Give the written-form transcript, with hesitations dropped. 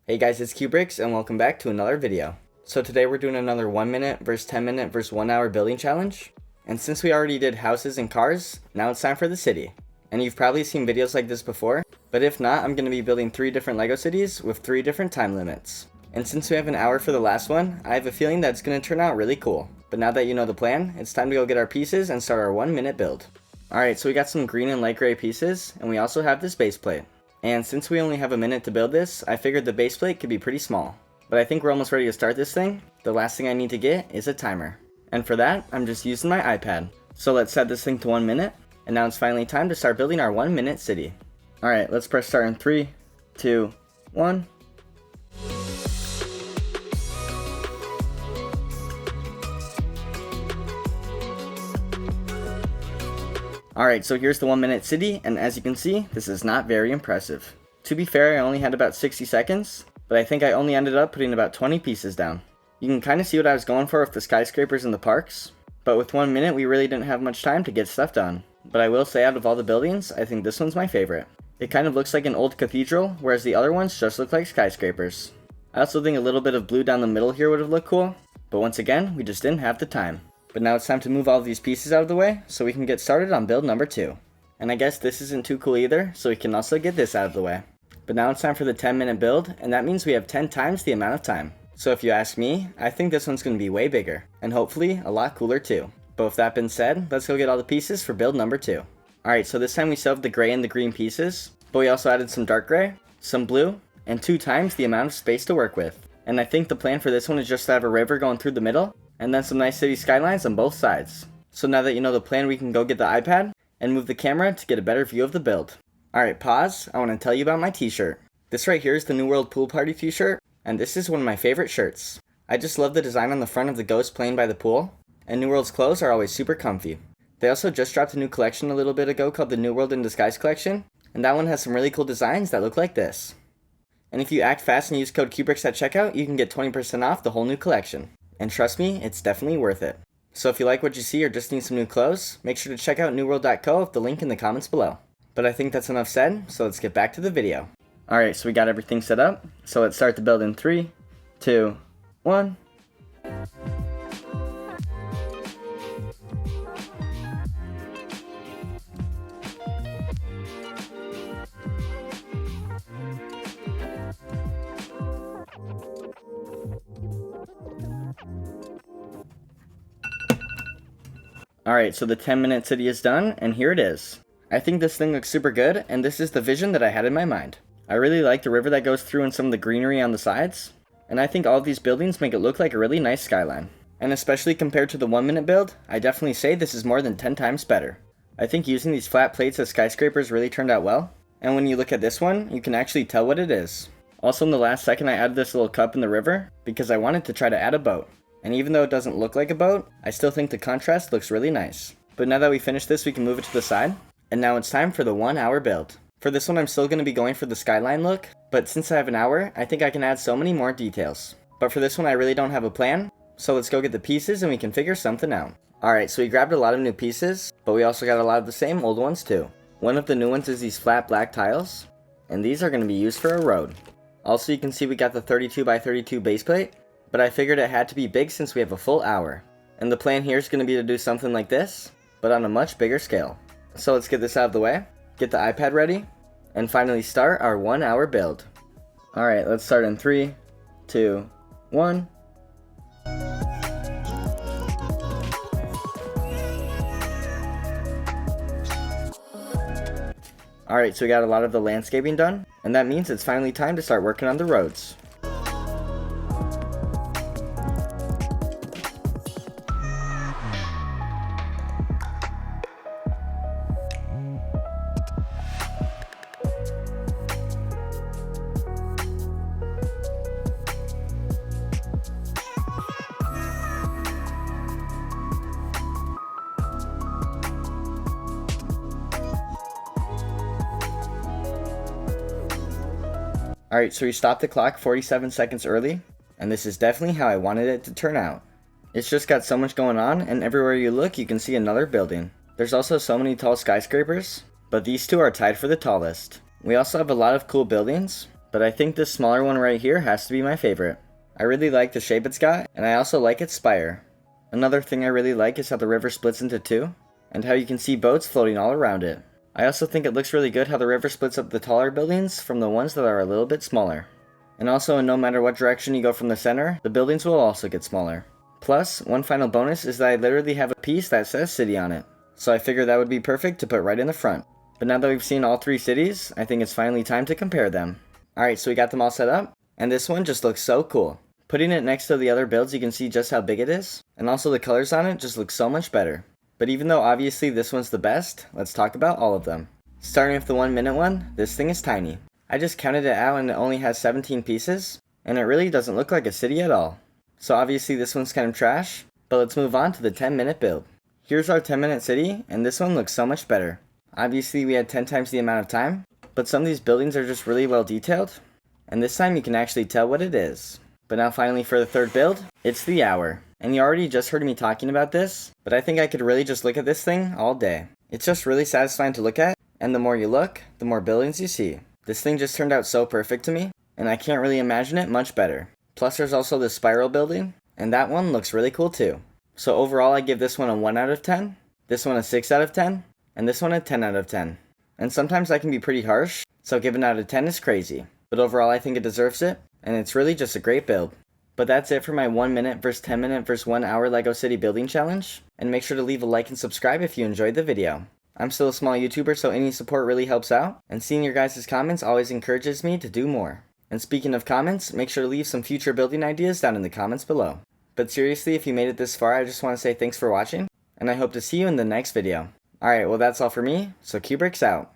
Hey guys, it's Kubricks and welcome back to another video. So today we're doing another 1 minute versus 10 minute versus 1 hour building challenge. And since we already did houses and cars, now it's time for the city. And you've probably seen videos like this before, but if not, I'm going to be building 3 different Lego cities with 3 different time limits. And since we have an hour for the last one, I have a feeling that it's going to turn out really cool. But now that you know the plan, it's time to go get our pieces and start our 1 minute build. Alright, so we got some green and light gray pieces, and we also have this base plate. And since we only have a minute to build this, I figured the base plate could be pretty small. But I think we're almost ready to start this thing. The last thing I need to get is a timer. And for that, I'm just using my iPad. So let's set this thing to 1 minute. And now it's finally time to start building our 1 minute city. Alright, let's press start in 3, 2, 1. Alright, so here's the 1 minute city, and as you can see, this is not very impressive. To be fair, I only had about 60 seconds, but I think I only ended up putting about 20 pieces down. You can kind of see what I was going for with the skyscrapers and the parks, but with 1 minute we really didn't have much time to get stuff done. But I will say out of all the buildings, I think this one's my favorite. It kind of looks like an old cathedral, whereas the other ones just look like skyscrapers. I also think a little bit of blue down the middle here would have looked cool, but once again, we just didn't have the time. But now it's time to move all of these pieces out of the way, so we can get started on build number 2. And I guess this isn't too cool either, so we can also get this out of the way. But now it's time for the 10-minute build, and that means we have 10 times the amount of time. So if you ask me, I think this one's going to be way bigger, and hopefully a lot cooler too. But with that being said, let's go get all the pieces for build number 2. Alright, so this time we still have the gray and the green pieces, but we also added some dark gray, some blue, and 2 times the amount of space to work with. And I think the plan for this one is just to have a river going through the middle, and then some nice city skylines on both sides. So now that you know the plan, we can go get the iPad and move the camera to get a better view of the build. Alright, pause. I want to tell you about my t-shirt. This right here is the New World Pool Party t-shirt, and this is one of my favorite shirts. I just love the design on the front of the ghost playing by the pool, and New World's clothes are always super comfy. They also just dropped a new collection a little bit ago called the New World in Disguise collection, and that one has some really cool designs that look like this. And if you act fast and use code Kubricks at checkout, you can get 20% off the whole new collection. And trust me, it's definitely worth it. So if you like what you see or just need some new clothes, make sure to check out newworld.co with the link in the comments below. But I think that's enough said, so let's get back to the video. Alright, so we got everything set up, so let's start the build in 3, 2, 1. Alright, so the 10-minute city is done, and here it is. I think this thing looks super good, and this is the vision that I had in my mind. I really like the river that goes through and some of the greenery on the sides, and I think all of these buildings make it look like a really nice skyline. And especially compared to the 1 minute build, I definitely say this is more than 10 times better. I think using these flat plates as skyscrapers really turned out well, and when you look at this one, you can actually tell what it is. Also in the last second I added this little cup in the river, because I wanted to try to add a boat. And even though it doesn't look like a boat, I still think the contrast looks really nice. But now that we finished this, we can move it to the side. And now it's time for the 1 hour build. For this one, I'm still going to be going for the skyline look, but since I have an hour, I think I can add so many more details. But for this one, I really don't have a plan, so let's go get the pieces and we can figure something out. Alright, so we grabbed a lot of new pieces, but we also got a lot of the same old ones too. One of the new ones is these flat black tiles, and these are going to be used for a road. Also, you can see we got the 32 by 32 base plate, but I figured it had to be big since we have a full hour. And the plan here is going to be to do something like this, but on a much bigger scale. So let's get this out of the way, get the iPad ready, and finally start our 1 hour build. Alright, let's start in 3, 2, 1. Alright, so we got a lot of the landscaping done, and that means it's finally time to start working on the roads. Alright, so we stopped the clock 47 seconds early, and this is definitely how I wanted it to turn out. It's just got so much going on, and everywhere you look you can see another building. There's also so many tall skyscrapers, but these two are tied for the tallest. We also have a lot of cool buildings, but I think this smaller one right here has to be my favorite. I really like the shape it's got, and I also like its spire. Another thing I really like is how the river splits into two, and how you can see boats floating all around it. I also think it looks really good how the river splits up the taller buildings from the ones that are a little bit smaller. And also, no matter what direction you go from the center, the buildings will also get smaller. Plus, one final bonus is that I literally have a piece that says city on it, so I figured that would be perfect to put right in the front. But now that we've seen all three cities, I think it's finally time to compare them. Alright, so we got them all set up, and this one just looks so cool. Putting it next to the other builds, you can see just how big it is, and also the colors on it just look so much better. But even though obviously this one's the best, let's talk about all of them. Starting with the 1 minute one, this thing is tiny. I just counted it out and it only has 17 pieces, and it really doesn't look like a city at all. So obviously this one's kind of trash, but let's move on to the 10-minute build. Here's our 10-minute city, and this one looks so much better. Obviously we had 10 times the amount of time, but some of these buildings are just really well detailed, and this time you can actually tell what it is. But now finally for the third build, it's the hour. And you already just heard me talking about this, but I think I could really just look at this thing all day. It's just really satisfying to look at, and the more you look, the more buildings you see. This thing just turned out so perfect to me, and I can't really imagine it much better. Plus there's also this spiral building, and that one looks really cool too. So overall I give this one a 1 out of 10, this one a 6 out of 10, and this one a 10 out of 10. And sometimes I can be pretty harsh, so giving out of 10 is crazy. But overall I think it deserves it, and it's really just a great build. But that's it for my 1 minute versus 10 minute versus 1 hour LEGO City building challenge, and make sure to leave a like and subscribe if you enjoyed the video. I'm still a small YouTuber, so any support really helps out, and seeing your guys' comments always encourages me to do more. And speaking of comments, make sure to leave some future building ideas down in the comments below. But seriously, if you made it this far, I just want to say thanks for watching, and I hope to see you in the next video. Alright, well that's all for me, so Kubrick's out.